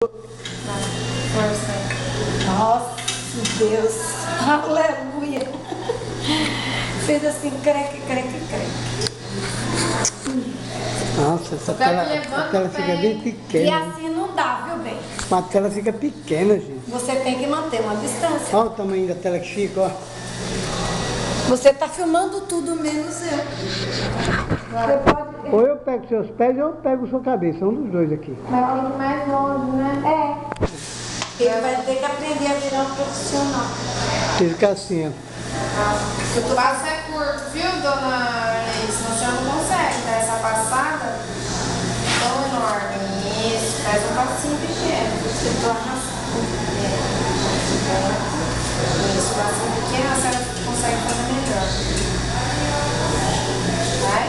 Força. Nossa, Deus. Aleluia. Fez assim, creque, creque, creque. Nossa, essa tela fica bem E pequena. assim não dá, viu, bem? A tela fica pequena, gente. Você tem que manter uma distância. Olha o tamanho da tela que fica, ó. Você tá filmando tudo menos eu. Você pode... Ou eu pego seus pés ou eu pego sua cabeça, um dos dois aqui. Mas tem que ir mais longe, né? É. Ele vai ter que aprender a virar um profissional. Fica assim, ó. O passo é curto, viu, dona Arlene? Senão você não consegue dar essa passada tão enorme. Isso, faz um passinho pequeno. Você tô arrastando. Isso, passinho pequeno, a senhora consegue fazer melhor. Vai?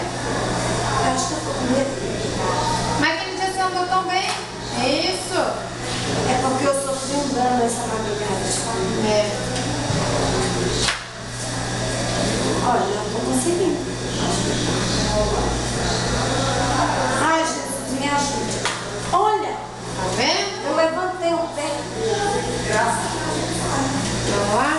Acho que eu tô com medo. Mas aquele dia você andou tão bem. Isso. É porque eu sofri um dano essa madrugada. É. Olha, eu não tô conseguindo. Ai, Jesus, me ajude. Olha, Tá vendo? eu levantei o pé. Vamos lá?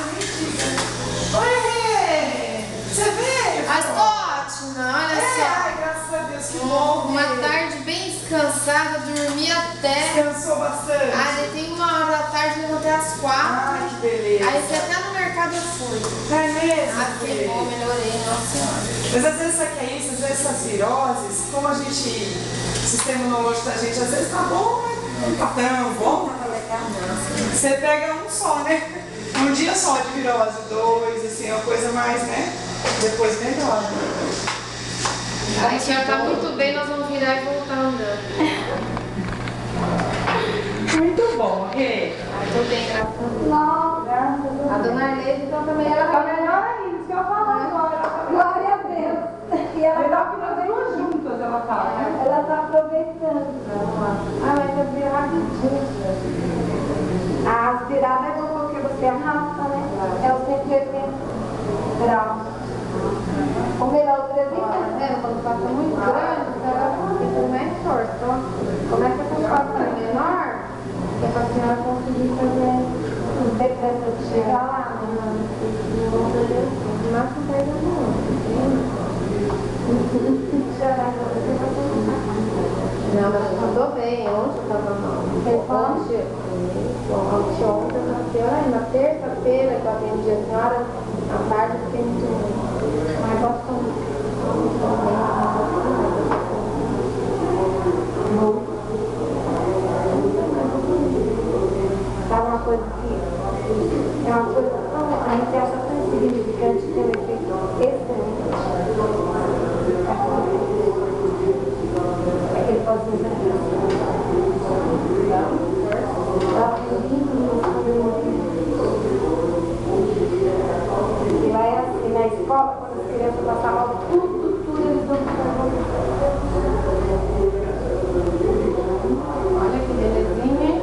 Oi, você veio? Mas tô ótima, olha só. Ai, graças a Deus, que bom. Uma tarde bem descansada, dormi até. Descansou bastante. Aí tem 1h da tarde, levantei às 4. Ai, que beleza. Aí fui até no mercado eu fui. Não é mesmo? Ah, que bom, melhorei, nossa senhora. Mas às vezes sabe o que é isso? Às vezes essas viroses, como a gente, o sistema imunológico da gente, às vezes tá bom, mas não tá tão bom. Você pega um só, né? Um dia só de virose, dois, assim, é uma coisa mais, né? Depois melhora. Aí a senhora tá muito bem, nós vamos virar e voltar andando. Muito bom, Rê. Tô bem, graças a Deus. A dona Arlene, então, também ela Tá melhor ainda, isso que eu ia falar agora. Glória a Deus. E ela Melhor tá que nós duas juntas ela tá, né? Ela tá aproveitando. Ah, mas eu vi rapidinho. A aspirada é bom porque você arrasta, né? É o 180 graus. O melhor, o 300. Quando passa muito grande, ela fica mais torta. Começa com passa menor, que é pra senhora conseguir fazer Não tem pressa de chegar lá, né? o máximo que ainda não. Não, mas eu tô bem. Ontem eu tava mal. Ontem eu tava pior ainda. Na terça-feira que eu atendi a senhora, à tarde eu fiquei muito ruim. Mas gosto muito. Sabe uma coisa que é uma coisa tão, a gente acha tão insignificante, tem um efeito excelente. É aquele pozinho da e lá é assim, na escola, quando as crianças passam mal, tudo eles dão para Olha que belezinha, hein?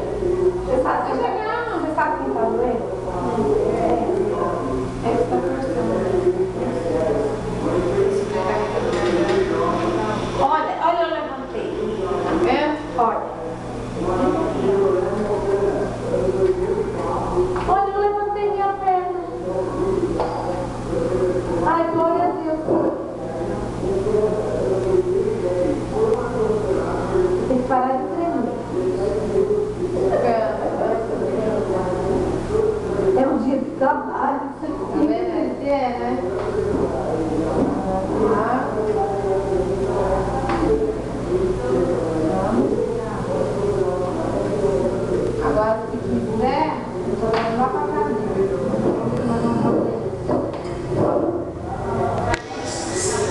Você sabe quem tá doendo? É que tá torcendo. Olha, eu levantei. Tá vendo? Olha, eu levantei minha perna. Ai, glória a Deus. Tem que parar de tremer. É um dia de trabalho. Tá vendo? Esse é, né? Agora, se quiser, eu tô dando lá pra casa.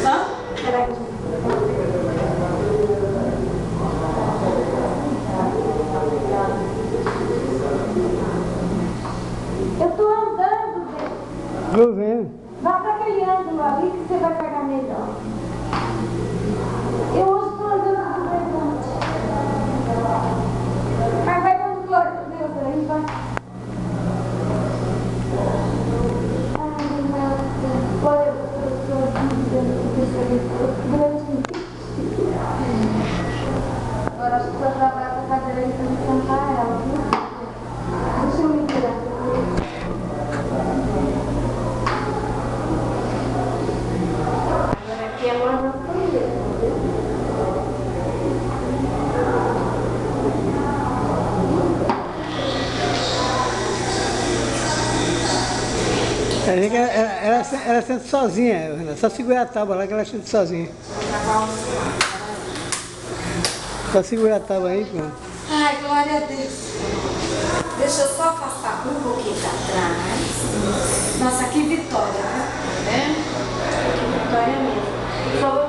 Tá? Peraí. Eu tô andando, Zé. Tô vendo. Vá para aquele ângulo ali que você vai pegar melhor. Eu hoje estou andando de verdade. Mas vai dando glória a Deus aí, vai. Ai, meu Deus. Glória a Deus pela sua vida. Grande. Agora acho que se eu trabalhar com a cadeira, ele tem que sentar ela. Achei que ela sente sozinha, Renata. Só segurar a tábua lá que ela sente sozinha. Só segurar a tábua aí, pronto. Ai, glória a Deus. Deixa eu só afastar um pouquinho pra trás. Nossa, que vitória, né? Né? Que vitória mesmo. Por favor,